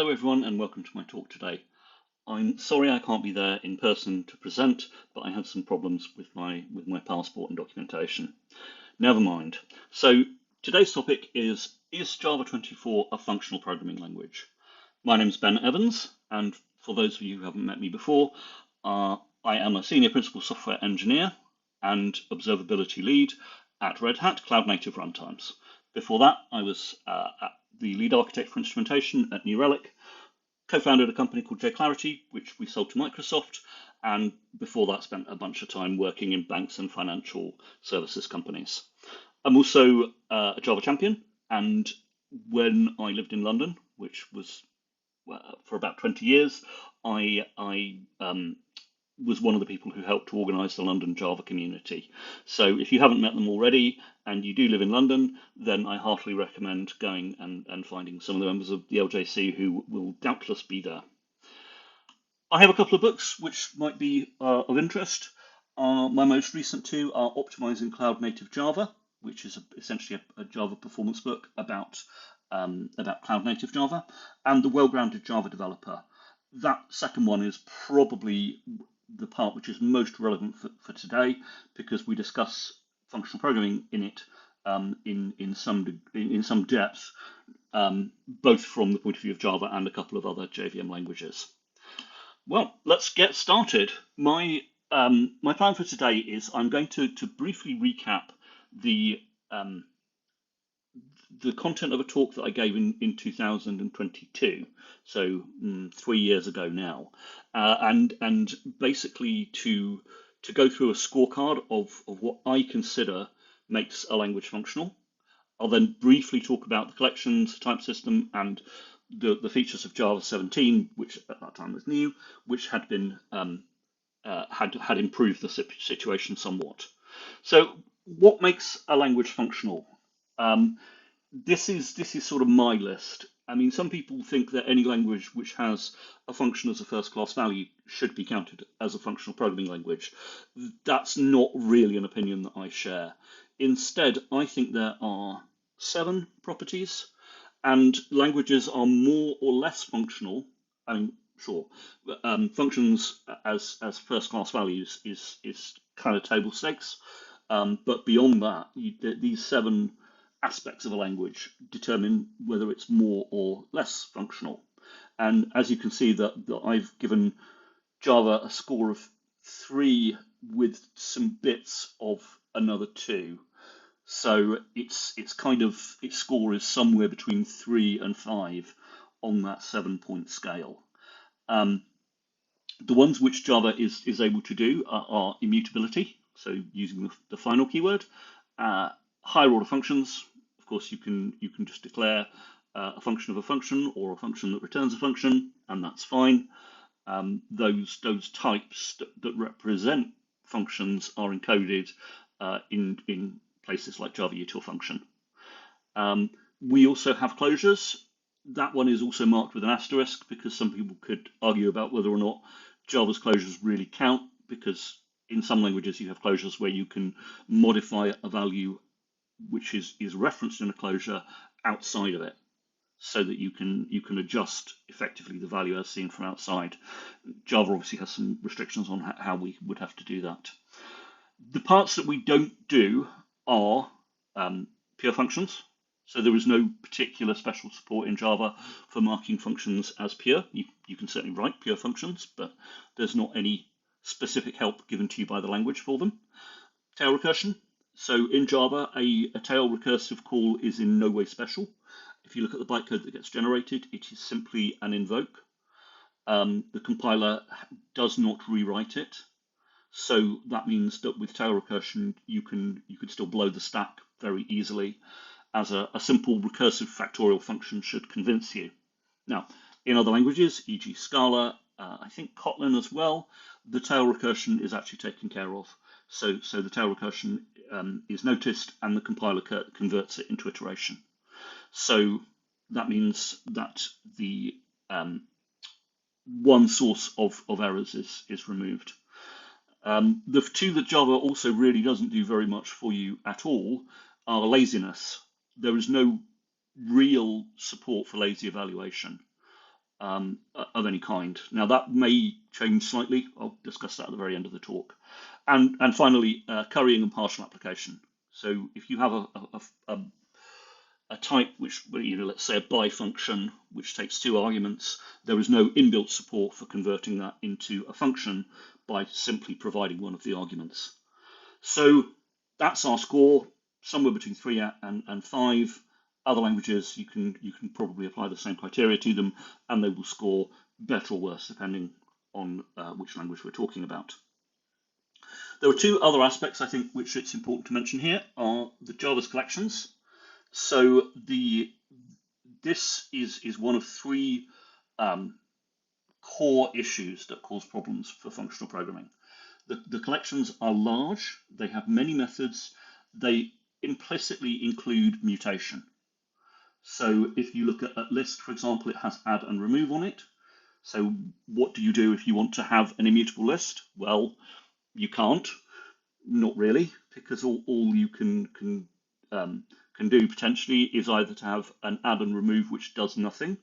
Hello everyone and welcome to my talk today. I'm sorry I can't be there in person to present, but I had some problems with my passport and documentation. Never mind. So today's topic is Java 24 a functional programming language? My name is Ben Evans, and for those of you who haven't met me before, I am a senior principal software engineer and observability lead at Red Hat Cloud Native Runtimes. Before that, I was the lead architect for instrumentation at New Relic, co-founded a company called JClarity, which we sold to Microsoft, and before that spent a bunch of time working in banks and financial services companies. I'm also a Java champion, and when I lived in London, which was for about 20 years, I was one of the people who helped to organise the London Java community. So if you haven't met them already and you do live in London, then I heartily recommend going and finding some of the members of the LJC who will doubtless be there. I have a couple of books which might be of interest. My most recent two are Optimizing Cloud Native Java, which is essentially a Java performance book about Cloud Native Java, and The Well-Grounded Java Developer. That second one is probably the part which is most relevant for today, because we discuss functional programming in it in some depth, both from the point of view of Java and a couple of other JVM languages. Well, let's get started. My plan for today is I'm going to briefly recap the content of a talk that I gave in 2022, so 3 years ago now, and basically to go through a scorecard of what I consider makes a language functional. I'll then briefly talk about the collections, type system, and the features of Java 17, which at that time was new, which had been had improved the situation somewhat. So, what makes a language functional? This is sort of my list. I mean, some people think that any language which has a function as a first-class value should be counted as a functional programming language. That's not really an opinion that I share. Instead, I think there are 7 properties, and languages are more or less functional. I mean, sure, functions as first-class values is kind of table stakes, but beyond that, these 7 aspects of a language determine whether it's more or less functional. And as you can see, that I've given Java a score of 3 with some bits of another 2. So its score is somewhere between 3 and 5 on that 7-point scale. The ones which Java is able to do are immutability, so using the final keyword. Higher order functions, of course, you can just declare a function of a function or a function that returns a function, and that's fine. Those types that represent functions are encoded in places like Java util function. We also have closures. That one is also marked with an asterisk because some people could argue about whether or not Java's closures really count, because in some languages you have closures where you can modify a value which is referenced in a closure outside of it, so that you can adjust effectively the value as seen from outside. Java obviously has some restrictions on how we would have to do that. The parts that we don't do are pure functions. So there is no particular special support in Java for marking functions as pure. You can certainly write pure functions, but there's not any specific help given to you by the language for them. Tail recursion. So in Java, a tail recursive call is in no way special. If you look at the bytecode that gets generated, it is simply an invoke. The compiler does not rewrite it. So that means that with tail recursion, you could still blow the stack very easily, as a simple recursive factorial function should convince you. Now, in other languages, e.g. Scala, I think Kotlin as well, the tail recursion is actually taken care of. So the tail recursion is noticed, and the compiler converts it into iteration. So that means that the one source of errors is removed. The 2 that Java also really doesn't do very much for you at all are laziness. There is no real support for lazy evaluation. of any kind. Now that may change slightly. I'll discuss that at the very end of the talk. And finally, currying and partial application. So if you have a type which, let's say a by function, which takes two arguments, there is no inbuilt support for converting that into a function by simply providing one of the arguments. So that's our score, somewhere between 3 and 5. Other languages, you can probably apply the same criteria to them, and they will score better or worse depending on which language we're talking about. There are two other aspects I think which it's important to mention here are the Java's collections. So this is one of three core issues that cause problems for functional programming. The collections are large, they have many methods, they implicitly include mutation. So if you look at list, for example, it has add and remove on it. So what do you do if you want to have an immutable list? Well, you can't, not really, because all you can do potentially is either to have an add and remove which does nothing,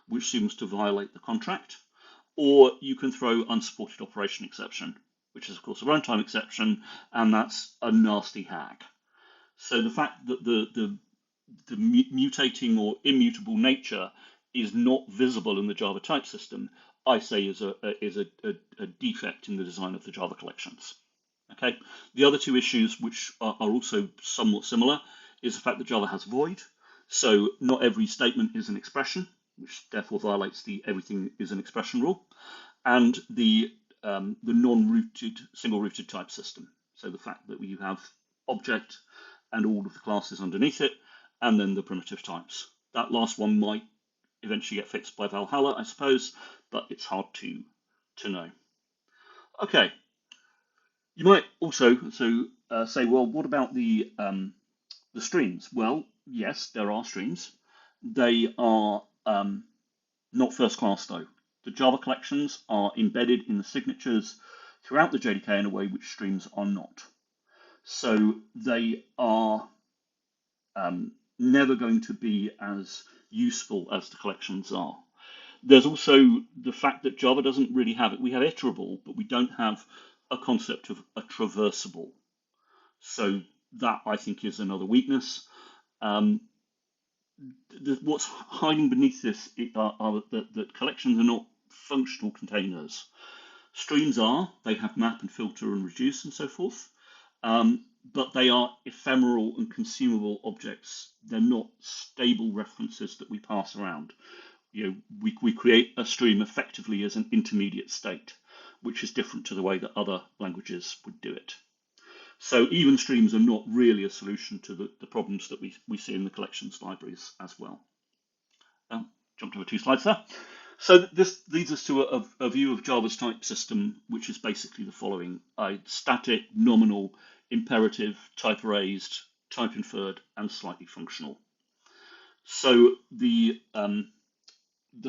which seems to violate the contract, or you can throw unsupported operation exception, which is of course a runtime exception, and that's a nasty hack. So the fact that the mutating or immutable nature is not visible in the Java type system, I say is a defect in the design of the Java collections. Okay. The other two issues, which are also somewhat similar, is the fact that Java has void. So not every statement is an expression, which therefore violates the everything is an expression rule, and the non-rooted, single-rooted type system. So the fact that you have object and all of the classes underneath it, and then the primitive types. That last one might eventually get fixed by Valhalla, I suppose, but it's hard to know. Okay. You might also say, well, what about the streams? Well, yes, there are streams. They are not first class though. The Java collections are embedded in the signatures throughout the JDK in a way which streams are not. So they are never going to be as useful as the collections are. There's also the fact that Java doesn't really have it. We have iterable, but we don't have a concept of a traversable. So that, I think, is another weakness. What's hiding beneath this are that collections are not functional containers. Streams are. They have map and filter and reduce and so forth. But they are ephemeral and consumable objects. They're not stable references that we pass around. We create a stream effectively as an intermediate state, which is different to the way that other languages would do it. So even streams are not really a solution to the problems that we see in the collections libraries as well. Jumped over 2 slides there. So this leads us to a view of Java's type system, which is basically the following: static, nominal, imperative, type erased, type inferred, and slightly functional. So the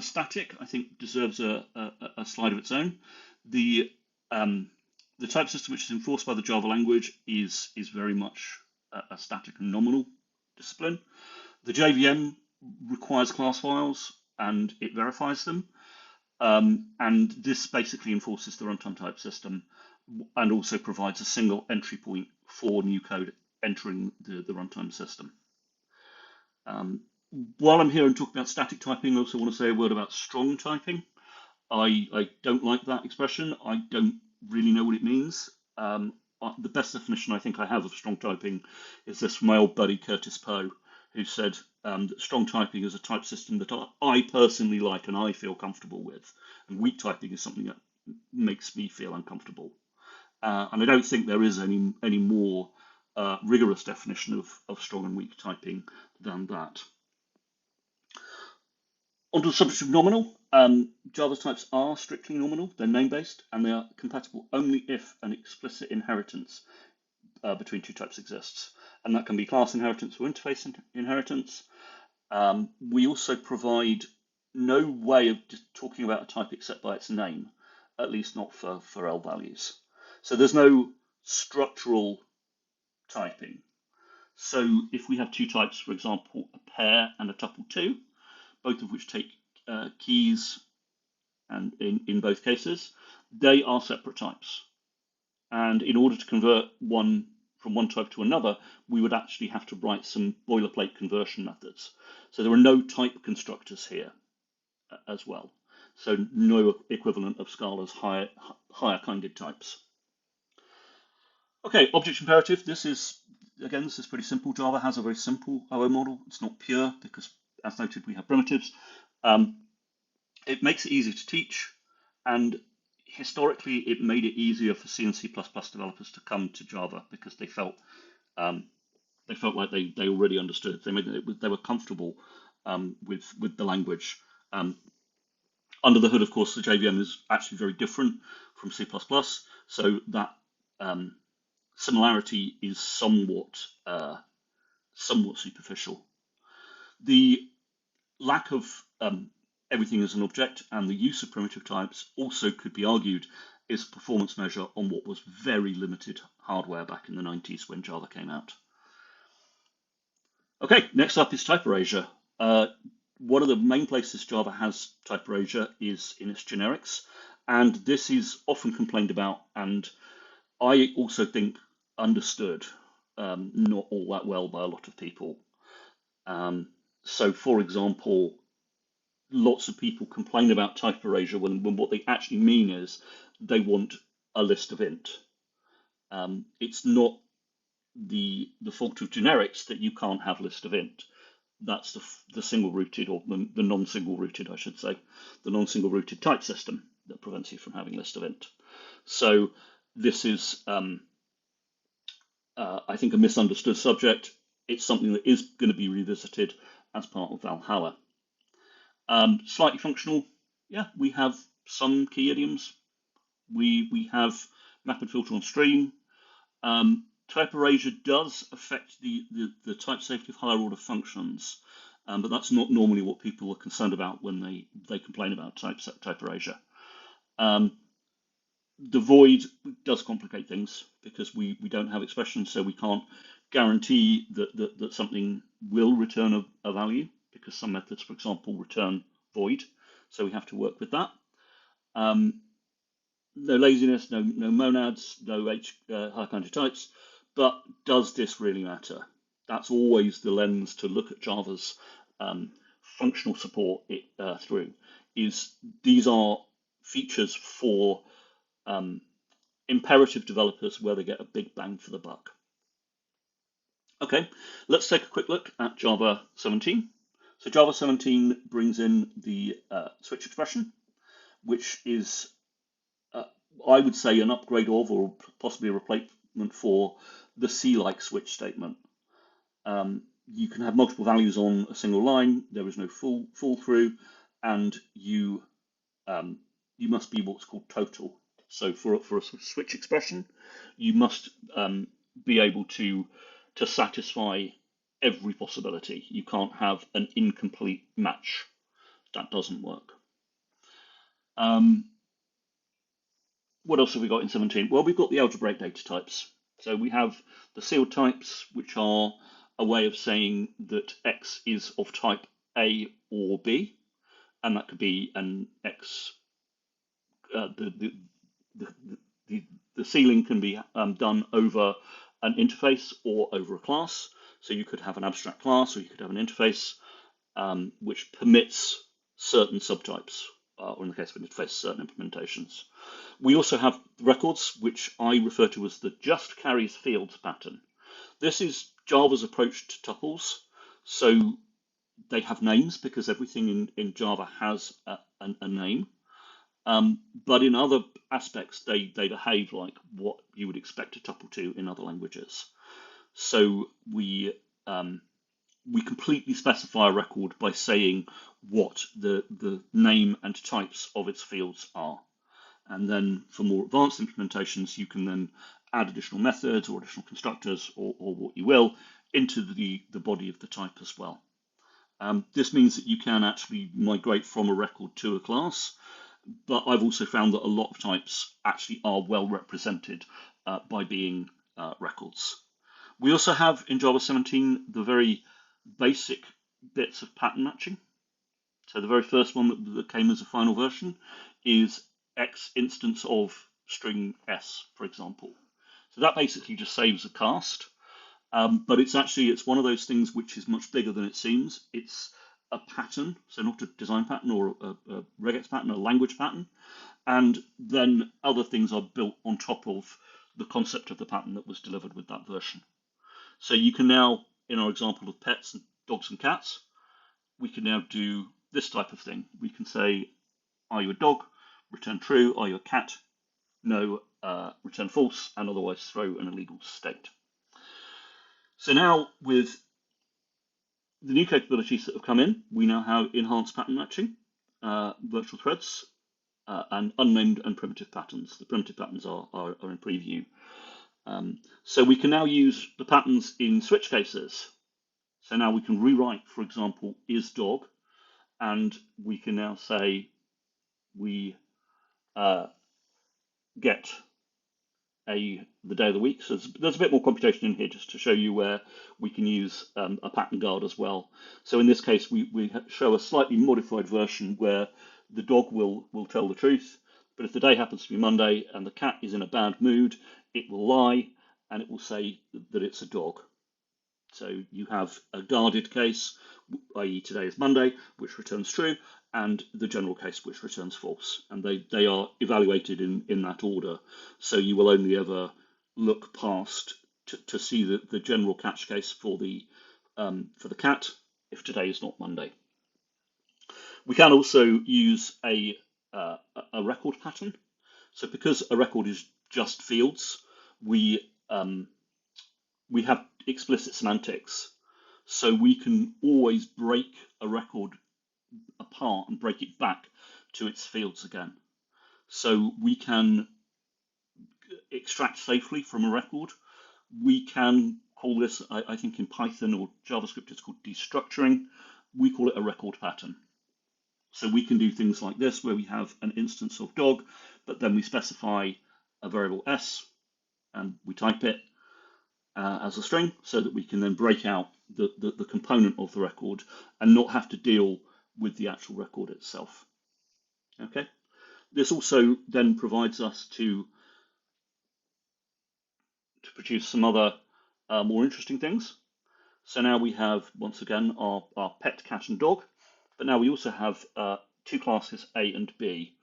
static, I think, deserves a slide of its own. The type system which is enforced by the Java language is very much a static and nominal discipline. The JVM requires class files and it verifies them. And this basically enforces the runtime type system and also provides a single entry point for new code entering the runtime system. While I'm here and talking about static typing, I also want to say a word about strong typing. I don't like that expression. I don't really know what it means. The best definition I think I have of strong typing is this from my old buddy Curtis Poe, who said that strong typing is a type system that I personally like and I feel comfortable with, and weak typing is something that makes me feel uncomfortable. And I don't think there is any more rigorous definition of strong and weak typing than that. Onto the subject of nominal. Java's types are strictly nominal. They're name-based, and they are compatible only if an explicit inheritance between two types exists. And that can be class inheritance or interface inheritance. We also provide no way of just talking about a type except by its name, at least not for L values. So there's no structural typing. So if we have two types, for example, a pair and a tuple 2, both of which take keys and in both cases, they are separate types. And in order to convert one from one type to another, we would actually have to write some boilerplate conversion methods. So there are no type constructors here as well. So no equivalent of Scala's higher kinded types. Okay, object imperative. This is pretty simple. Java has a very simple OO model. It's not pure because, as noted, we have primitives. It makes it easy to teach, and historically, it made it easier for C and C++ developers to come to Java because they felt like they already understood. They were comfortable with the language. Under the hood, of course, the JVM is actually very different from C++, so that similarity is somewhat superficial. The lack of everything as an object and the use of primitive types also could be argued is a performance measure on what was very limited hardware back in the 90s when Java came out. Okay, next up is type erasure. One of the main places Java has type erasure is in its generics, and this is often complained about, and I also think understood not all that well by a lot of people. So, for example, lots of people complain about type erasure when what they actually mean is they want a list of int. It's not the fault of generics that you can't have list of int. That's the single rooted, or the non-single rooted, I should say, the non-single rooted type system that prevents you from having list of int. So this is, I think, a misunderstood subject. It's something that is going to be revisited as part of Valhalla. Slightly functional, yeah, we have some key idioms. We have map and filter on stream. Type erasure does affect the type safety of higher order functions, but that's not normally what people are concerned about when they complain about type erasure. The void does complicate things because we don't have expressions, so we can't guarantee that something will return a value, because some methods, for example, return void, so we have to work with that. No laziness, no monads, no high kinded types. But does this really matter? That's always the lens to look at Java's functional support through. These are features for imperative developers where they get a big bang for the buck. Okay, let's take a quick look at Java 17. So Java 17 brings in the switch expression, which is, I would say, an upgrade of, or possibly a replacement for, the C-like switch statement. You can have multiple values on a single line. There is no fall through, and you must be what's called total. So for a switch expression, you must be able to satisfy every possibility. You can't have an incomplete match. That doesn't work. What else have we got in 17? Well, we've got the algebraic data types. So we have the sealed types, which are a way of saying that X is of type A or B, and that could be an X. The sealing can be done over an interface or over a class. So you could have an abstract class, or you could have an interface which permits certain subtypes, or in the case of an interface, certain implementations. We also have records, which I refer to as the just carries fields pattern. This is Java's approach to tuples. So they have names because everything in Java has a name. But in other aspects, they behave like what you would expect a tuple to in other languages. So we completely specify a record by saying what the name and types of its fields are. And then for more advanced implementations, you can then add additional methods or additional constructors or what you will into the body of the type as well. This means that you can actually migrate from a record to a class, but I've also found that a lot of types actually are well represented by being records. We also have in Java 17 the very basic bits of pattern matching. So the very first one that came as a final version is X instance of string S, for example. So that basically just saves a cast, but it's one of those things which is much bigger than it seems. It's a pattern, so not a design pattern or a regex pattern, a language pattern, and then other things are built on top of the concept of the pattern that was delivered with that version. So you can now, in our example of pets and dogs and cats, we can now do this type of thing. We can say, are you a dog? Return true. Are you a cat? No, return false, and otherwise throw an illegal state. So now with the new capabilities that have come in, we now have enhanced pattern matching, virtual threads, and unnamed and primitive patterns. The primitive patterns are in preview. So we can now use the patterns in switch cases. So now we can rewrite, for example, is dog, and we can now say we get the day of the week. So there's a bit more computation in here just to show you where we can use a pattern guard as well. So in this case, we show a slightly modified version where the dog will tell the truth, but if the day happens to be Monday and the cat is in a bad mood, it will lie and it will say that it's a dog. So you have a guarded case, i.e. today is Monday, which returns true, and the general case, which returns false. And they are evaluated in that order. So you will only ever look past to see the general catch case for the cat if today is not Monday. We can also use a record pattern. So because a record is just fields, we have explicit semantics. So we can always break a record apart and break it back to its fields again. So we can extract safely from a record. We can call this, I think in Python or JavaScript, it's called destructuring. We call it a record pattern. So we can do things like this, where we have an instance of dog, but then we specify a variable s, and we type it as a string, so that we can then break out the component of the record and not have to deal with the actual record itself. Okay. This also then provides us to produce some other more interesting things. So now we have, once again, our pet, cat, and dog, but now we also have two classes, A and B,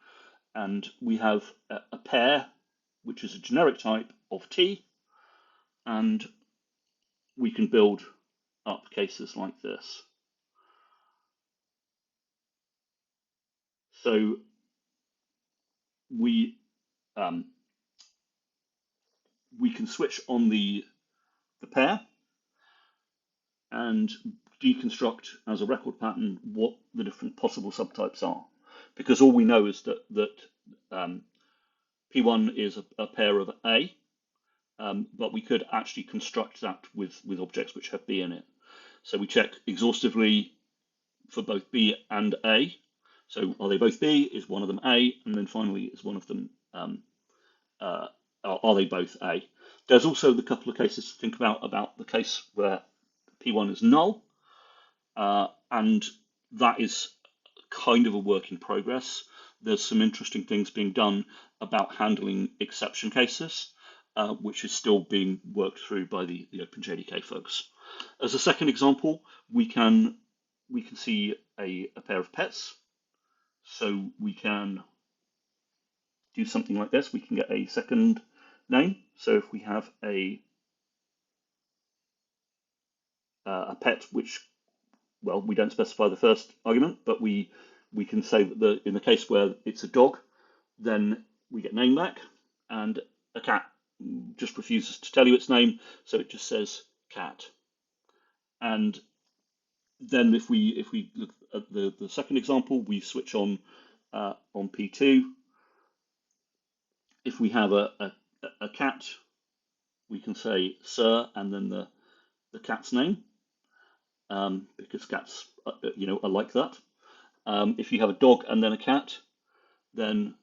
and we have a pair, which is a generic type of T, and we can build up cases like this. So we can switch on the pair and deconstruct as a record pattern what the different possible subtypes are, because all we know is that P1 is a pair of A, but we could actually construct that with objects which have B in it. So we check exhaustively for both B and A. So are they both B? Is one of them A? And then finally, is one of them are they both A? There's also the couple of cases to think about the case where P1 is null, and that is kind of a work in progress. There's some interesting things being done about handling exception cases, which is still being worked through by the OpenJDK folks. As a second example, we can see a pair of pets. So we can do something like this. We can get a second name. So if we have a pet which, well, we don't specify the first argument, but we can say that in the case where it's a dog, then we get name back, and a cat just refuses to tell you its name, so it just says cat. And then if we look at the second example, we switch on P2. If we have a cat, we can say sir and then the cat's name, because cats are like that. If you have a dog and then a cat, then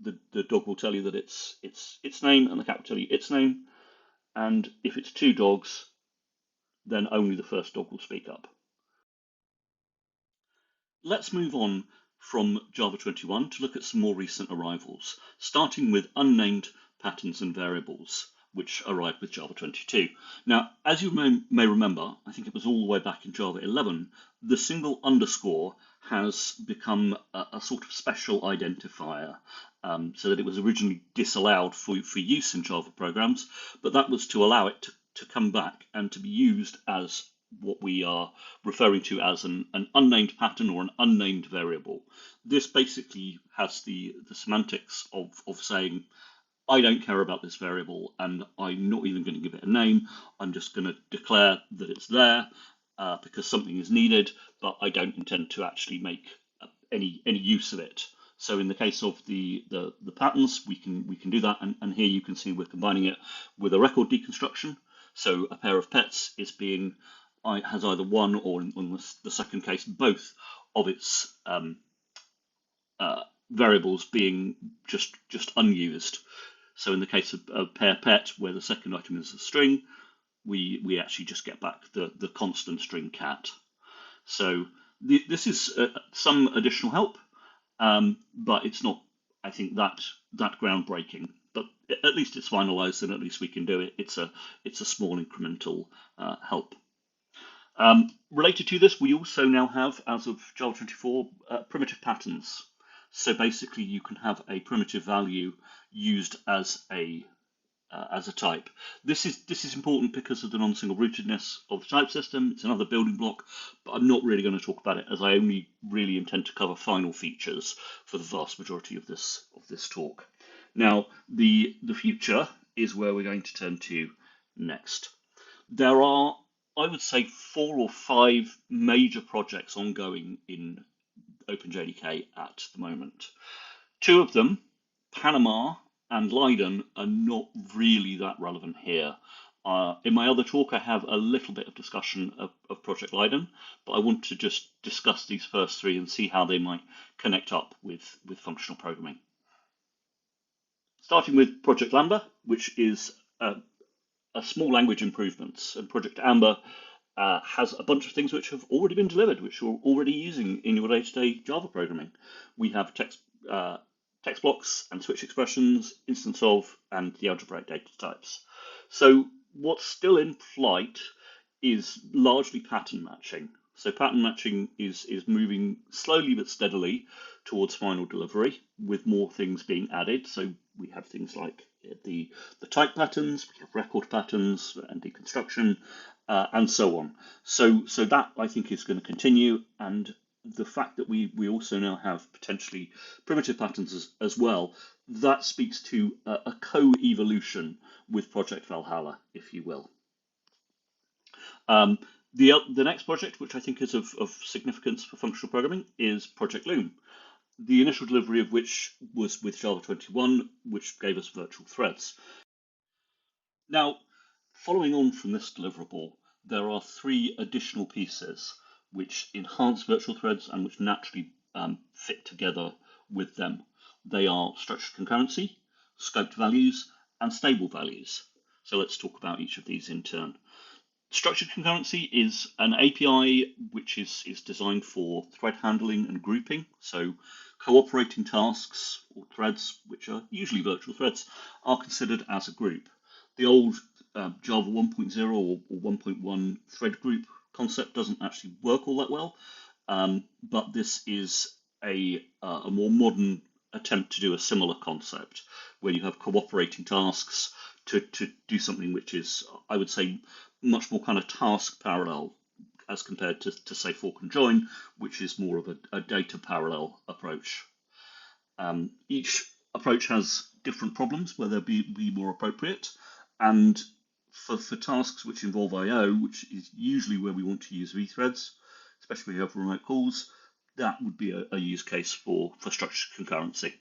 the dog will tell you that it's its name, and the cat will tell you its name. And if it's two dogs, then only the first dog will speak up. Let's move on from Java 21 to look at some more recent arrivals, starting with unnamed patterns and variables, which arrived with Java 22. Now, as you may remember, I think it was all the way back in Java 11, the single underscore has become a sort of special identifier, so that it was originally disallowed for use in Java programs, but that was to allow it to come back and to be used as what we are referring to as an unnamed pattern or an unnamed variable. This basically has the semantics of saying, I don't care about this variable and I'm not even going to give it a name. I'm just going to declare that it's there because something is needed, but I don't intend to actually make any use of it. So in the case of the patterns, we can do that, and here you can see we're combining it with a record deconstruction. So a pair of pets is being has either one or, in the second case, both of its variables being just unused. So in the case of pair pet, where the second item is a string, we actually just get back the constant string cat. So this is some additional help, but it's not, I think, that groundbreaking. But at least it's finalized, and at least we can do it. It's a small incremental help. Related to this, we also now have, as of Java 24, primitive patterns. So basically, you can have a primitive value used as a type. This is important because of the non-single rootedness of the type system. It's another building block, but I'm not really going to talk about it, as I only really intend to cover final features for the vast majority of this talk. Now, the future is where we're going to turn to next. There are, I would say, 4 or 5 major projects ongoing in OpenJDK at the moment. 2 of them, Panama and Leiden, are not really that relevant here. In my other talk, I have a little bit of discussion of Project Leiden, but I want to just discuss these first 3 and see how they might connect up with functional programming. Starting with Project Lambda, which is a small language improvements, and Project Amber has a bunch of things which have already been delivered, which you're already using in your day-to-day Java programming. We have text blocks and switch expressions, instance of, and the algebraic data types. So what's still in flight is largely pattern matching. So pattern matching is moving slowly but steadily towards final delivery, with more things being added. So we have things like the type patterns, we have record patterns and deconstruction, and so on. So that, I think, is going to continue, and the fact that we also now have potentially primitive patterns as well, that speaks to a co-evolution with Project Valhalla, if you will. The next project, which I think is of significance for functional programming, is Project Loom, the initial delivery of which was with Java 21, which gave us virtual threads. Now, following on from this deliverable, there are 3 additional pieces which enhance virtual threads and which naturally fit together with them. They are structured concurrency, scoped values, and stable values. So let's talk about each of these in turn. Structured concurrency is an API which is designed for thread handling and grouping. So cooperating tasks or threads, which are usually virtual threads, are considered as a group. The old Java 1.0 or 1.1 thread group concept doesn't actually work all that well, but this is a more modern attempt to do a similar concept, where you have cooperating tasks to do something which is, I would say, much more kind of task parallel as compared to say fork and join, which is more of a data parallel approach. Each approach has different problems where they'll be more appropriate, and for tasks which involve I/O, which is usually where we want to use vthreads, especially when you have remote calls, that would be a use case for structured concurrency.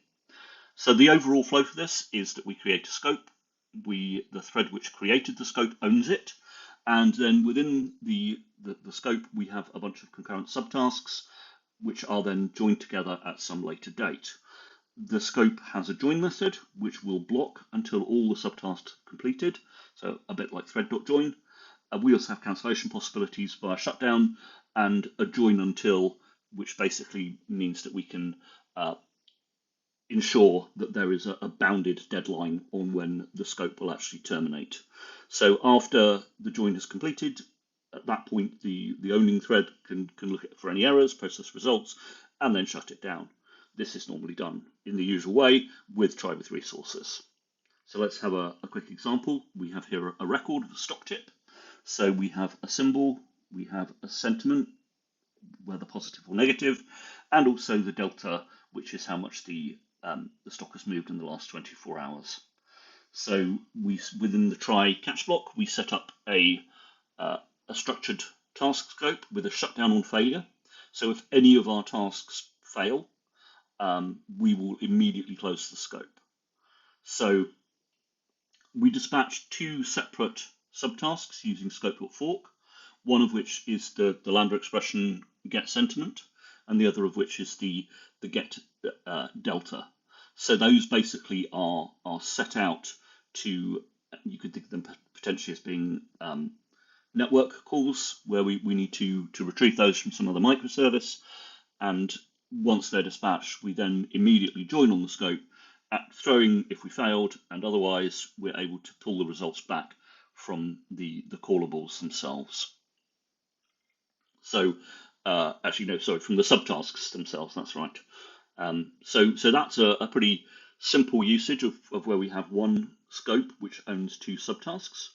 So the overall flow for this is that we create a scope. The thread which created the scope owns it, and then within the scope we have a bunch of concurrent subtasks which are then joined together at some later date. The scope has a join method which will block until all the subtasks are completed, so a bit like thread.join. We also have cancellation possibilities via shutdown and a join until which basically means that we can ensure that there is a bounded deadline on when the scope will actually terminate. So after the join is completed, at that point the owning thread can look at for any errors, process results, and then shut it down. This is normally done in the usual way with try with resources. So let's have a quick example. We have here a record of a stock tip. So we have a symbol, we have a sentiment, whether positive or negative, and also the delta, which is how much the stock has moved in the last 24 hours. So within the try catch block, we set up a structured task scope with a shutdown on failure. So if any of our tasks fail, we will immediately close the scope. So we dispatch two separate subtasks using scope.fork, one of which is the Lambda expression get sentiment, and the other of which is the get delta. So those basically are set out to, you could think of them potentially as being network calls, where we need to retrieve those from some other microservice, and once they're dispatched, we then immediately join on the scope, throwing if we failed, and otherwise we're able to pull the results back from the callables themselves. So actually no, sorry, from the subtasks themselves, that's right. So that's a pretty simple usage of where we have one scope which owns two subtasks.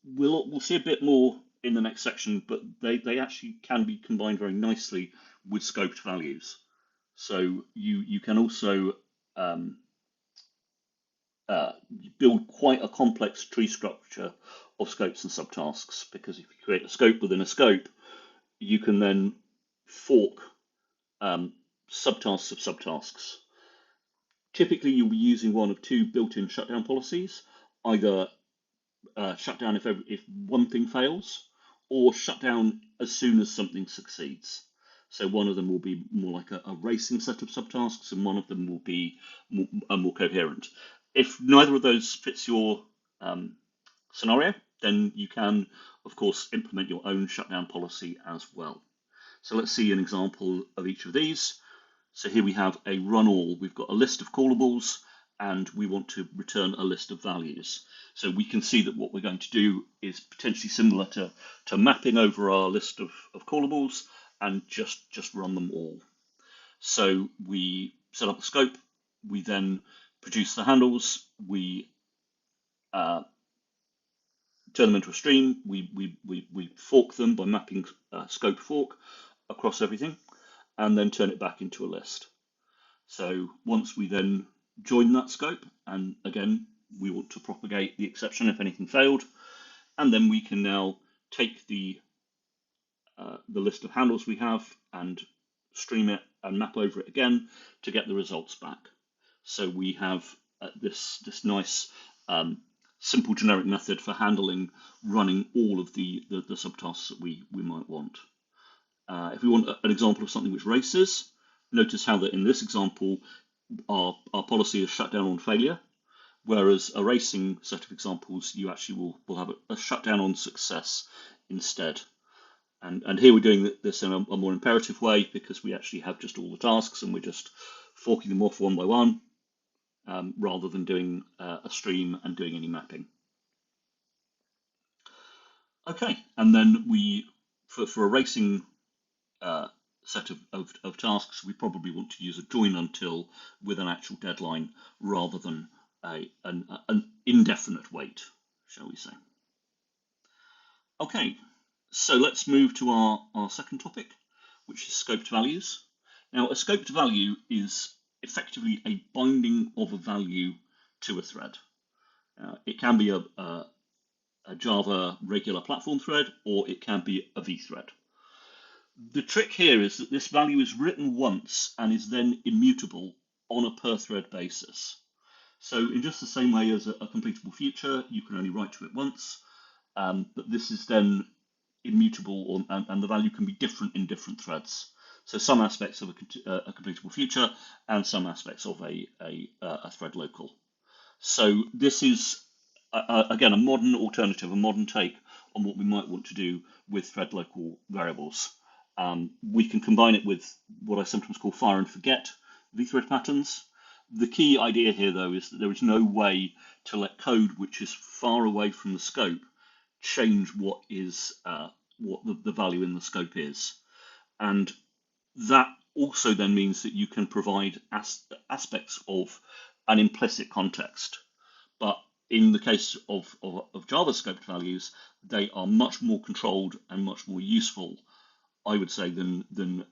We'll see a bit more in the next section, but they actually can be combined very nicely with scoped values. So you can also build quite a complex tree structure of scopes and subtasks, because if you create a scope within a scope, you can then fork subtasks of subtasks. Typically, you'll be using one of two built-in shutdown policies, either shut down if one thing fails, or shut down as soon as something succeeds. So one of them will be more like a racing set of subtasks, and one of them will be more coherent. If neither of those fits your scenario, then you can, of course, implement your own shutdown policy as well. So let's see an example of each of these. So here we have a RunAll. We've got a list of callables, and we want to return a list of values. So we can see that what we're going to do is potentially similar to mapping over our list of callables and just run them all. So we set up a scope, we then produce the handles, we turn them into a stream, we fork them by mapping scope fork across everything, and then turn it back into a list. So once we then join that scope, and again, we want to propagate the exception if anything failed, and then we can now take the list of handles we have and stream it and map over it again to get the results back. So we have this nice simple generic method for handling running all of the subtasks that we might want. If we want an example of something which races, notice how that in this example our policy is shut down on failure, whereas a racing set of examples you actually will have a shutdown on success instead. And here we're doing this in a more imperative way, because we actually have just all the tasks and we're just forking them off one by one, rather than doing a stream and doing any mapping. Okay, and then for a racing set of tasks, we probably want to use a join until with an actual deadline rather than an indefinite wait, shall we say. Okay, so let's move to our second topic, which is scoped values. Now, a scoped value is effectively a binding of a value to a thread. It can be a Java regular platform thread, or it can be a vthread. The trick here is that this value is written once and is then immutable on a per thread basis. So in just the same way as a completable future, you can only write to it once, but this is then immutable, and the value can be different in different threads. So some aspects of a completable future and some aspects of a thread local. So this is, again, a modern alternative, a modern take on what we might want to do with thread local variables. We can combine it with what I sometimes call fire and forget vthread patterns. The key idea here, though, is that there is no way to let code which is far away from the scope change what the value in the scope is. And that also then means that you can provide aspects of an implicit context. But in the case of Java scoped values, they are much more controlled and much more useful, I would say, than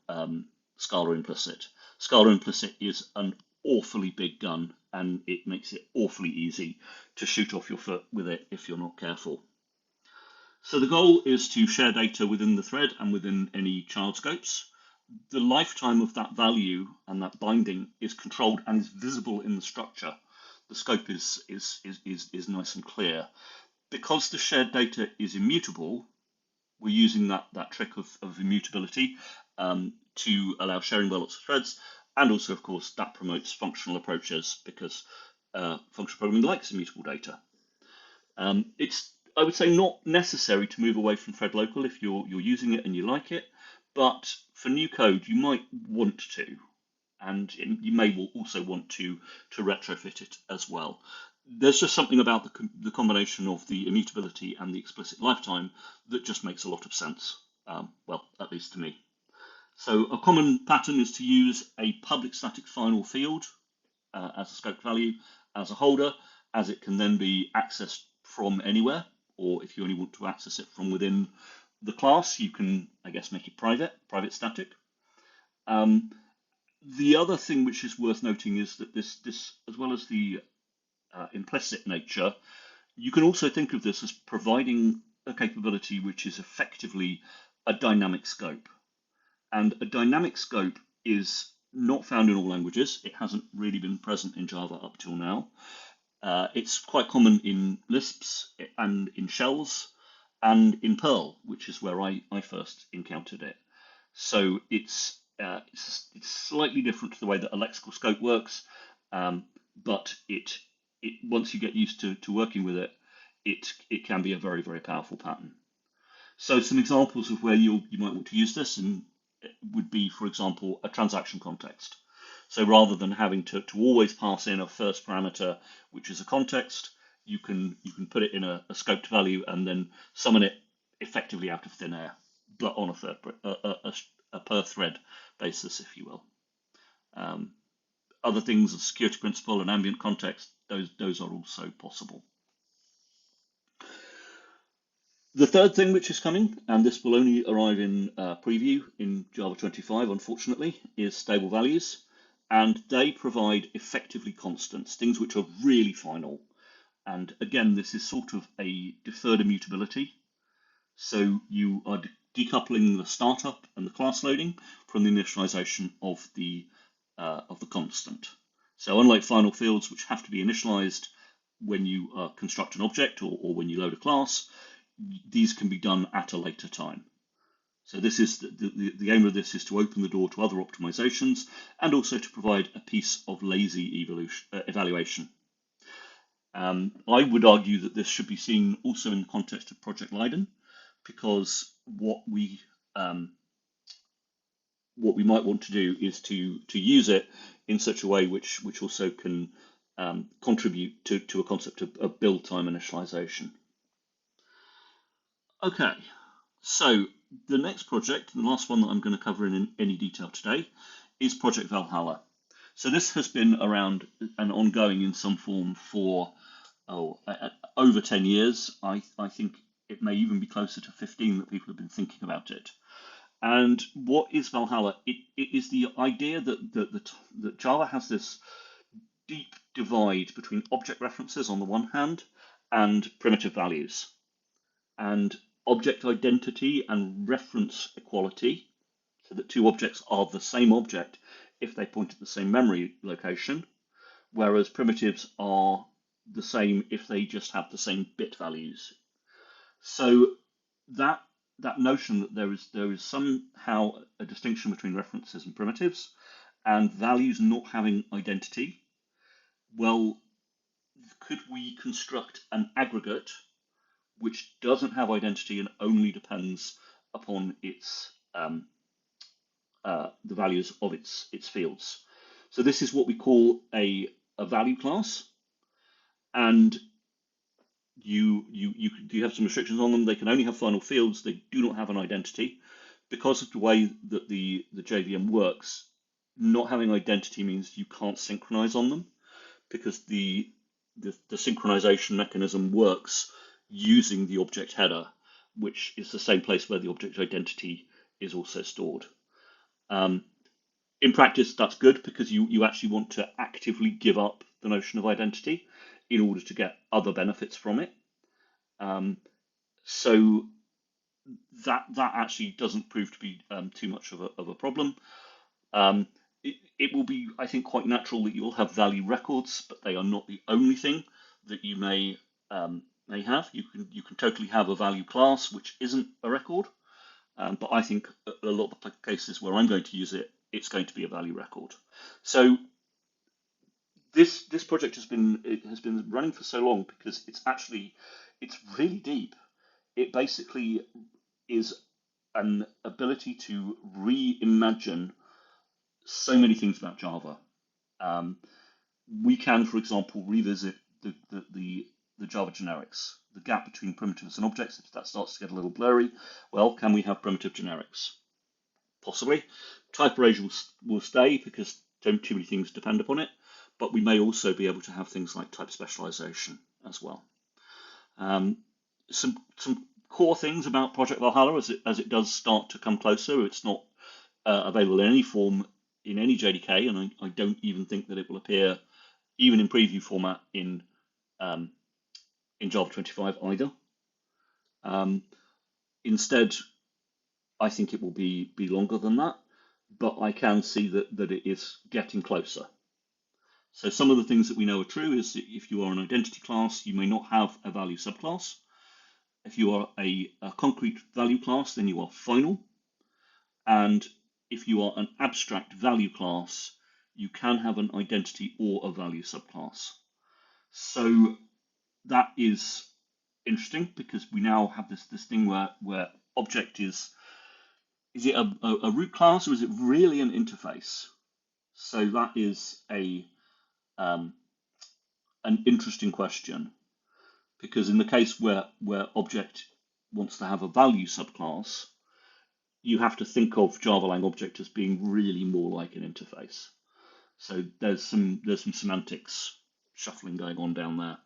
Scala implicit. Scala implicit is an awfully big gun, and it makes it awfully easy to shoot off your foot with it if you're not careful. So the goal is to share data within the thread and within any child scopes. The lifetime of that value and that binding is controlled and is visible in the structure. The scope is nice and clear. Because the shared data is immutable, we're using that trick of immutability to allow sharing by lots of threads, and also, of course, that promotes functional approaches because functional programming likes immutable data. It's, I would say, not necessary to move away from thread local if you're using it and you like it, but for new code, you might want to, and you may also want to retrofit it as well. There's just something about the combination of the immutability and the explicit lifetime that just makes a lot of sense, well, at least to me. So a common pattern is to use a public static final field as a scope value as a holder, as it can then be accessed from anywhere, or if you only want to access it from within the class, you can, I guess, make it private static. The other thing which is worth noting is that this as well as the implicit nature, you can also think of this as providing a capability which is effectively a dynamic scope. And a dynamic scope is not found in all languages. It hasn't really been present in Java up till now. It's quite common in Lisps and in shells and in Perl, which is where I first encountered it. So it's slightly different to the way that a lexical scope works, but it once you get used to working with it, it can be a very, very powerful pattern. So some examples of where you might want to use this would be, for example, a transaction context. So rather than having to always pass in a first parameter, which is a context, you can put it in a scoped value and then summon it effectively out of thin air, but on a per thread basis, if you will. Other things, a security principle and ambient context, those are also possible. The third thing which is coming, and this will only arrive in preview in Java 25, unfortunately, is stable values. And they provide effectively constants, things which are really final. And again, this is sort of a deferred immutability. So you are decoupling the startup and the class loading from the initialization of the constant. So unlike final fields, which have to be initialized when you construct an object or when you load a class, these can be done at a later time. So this is the aim of this is to open the door to other optimizations and also to provide a piece of lazy evaluation. I would argue that this should be seen also in the context of Project Leiden, because what we might want to do is to use it in such a way which also can contribute to a concept of build time initialization. Okay, so the next project, the last one that I'm going to cover in any detail today, is Project Valhalla. So this has been around and ongoing in some form for over 10 years. I think it may even be closer to 15 that people have been thinking about it. And what is Valhalla? It is the idea that Java has this deep divide between object references on the one hand and primitive values. And object identity and reference equality, so that two objects are the same object if they point at the same memory location, whereas primitives are the same if they just have the same bit values. So that notion that there is somehow a distinction between references and primitives and values not having identity, well, could we construct an aggregate which doesn't have identity and only depends upon its the values of its fields. So this is what we call a value class, and you have some restrictions on them. They can only have final fields. They do not have an identity. Because of the way that the JVM works, not having identity means you can't synchronize on them, because the synchronization mechanism works using the object header, which is the same place where the object identity is also stored. In practice, that's good because you actually want to actively give up the notion of identity in order to get other benefits from it. So that actually doesn't prove to be too much of a problem. It will be, I think, quite natural that you'll have value records, but they are not the only thing that you may have. You can totally have a value class which isn't a record, but I think a lot of the cases where I'm going to use it, it's going to be a value record. So this project has been running for so long because it's really deep. It basically is an ability to reimagine so many things about Java. We can, for example, revisit the Java generics, the gap between primitives and objects. If that starts to get a little blurry, well, can we have primitive generics? Possibly. Type arrays will stay because too many things depend upon it, but we may also be able to have things like type specialization as well. Some core things about Project Valhalla as it does start to come closer. It's not available in any form in any JDK, and I don't even think that it will appear even in preview format in Java 25 either. Instead, I think it will be longer than that, but I can see that it is getting closer. So some of the things that we know are true is that if you are an identity class, you may not have a value subclass. If you are a concrete value class, then you are final. And if you are an abstract value class, you can have an identity or a value subclass. So that is interesting because we now have this thing where object is it a root class or is it really an interface? So that is an interesting question, because in the case where object wants to have a value subclass, you have to think of Java-lang object as being really more like an interface. So there's some semantics shuffling going on down there.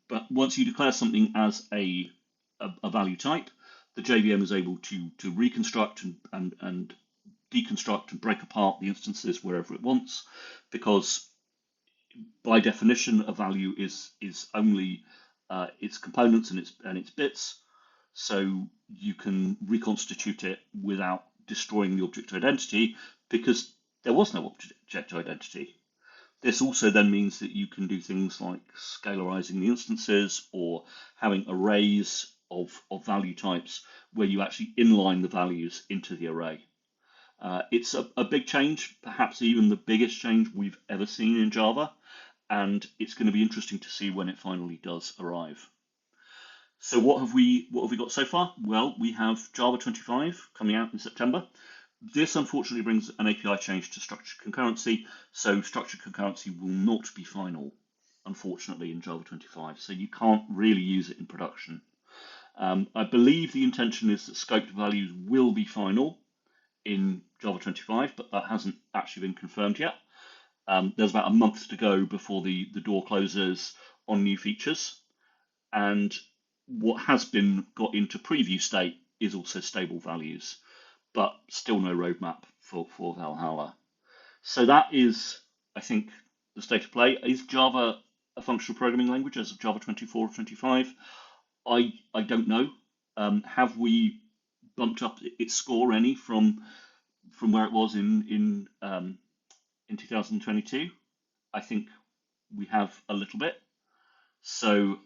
But once you declare something as a value type, the JVM is able to reconstruct and deconstruct and break apart the instances wherever it wants, because by definition a value is only its components and its bits. So you can reconstitute it without destroying the object identity because there was no object identity. This also then means that you can do things like scalarizing the instances or having arrays of value types where you actually inline the values into the array. It's a big change, perhaps even the biggest change we've ever seen in Java, and it's going to be interesting to see when it finally does arrive. So what have we got so far? Well, we have Java 25 coming out in September. This unfortunately brings an API change to structured concurrency, so structured concurrency will not be final, unfortunately, in Java 25, so you can't really use it in production. I believe the intention is that scoped values will be final in Java 25, but that hasn't actually been confirmed yet. There's about a month to go before the door closes on new features, and what has been got into preview state is also stable values, but still no roadmap for Valhalla. So that is, I think, the state of play. Is Java a functional programming language as of Java 24 or 25? I don't know. Have we bumped up its score any from where it was in 2022? I think we have a little bit. So,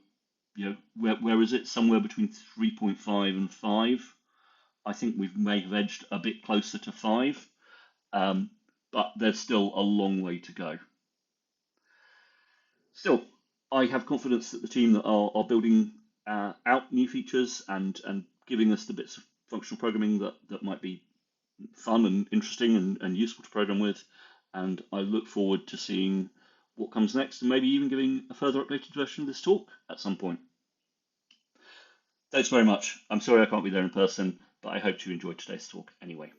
where is it? Somewhere between 3.5 and 5. I think we may have edged a bit closer to 5, but there's still a long way to go. Still, I have confidence that the team that are building out new features and giving us the bits of functional programming that might be fun and interesting and useful to program with. And I look forward to seeing what comes next and maybe even giving a further updated version of this talk at some point. Thanks very much. I'm sorry I can't be there in person, but I hope you enjoyed today's talk anyway.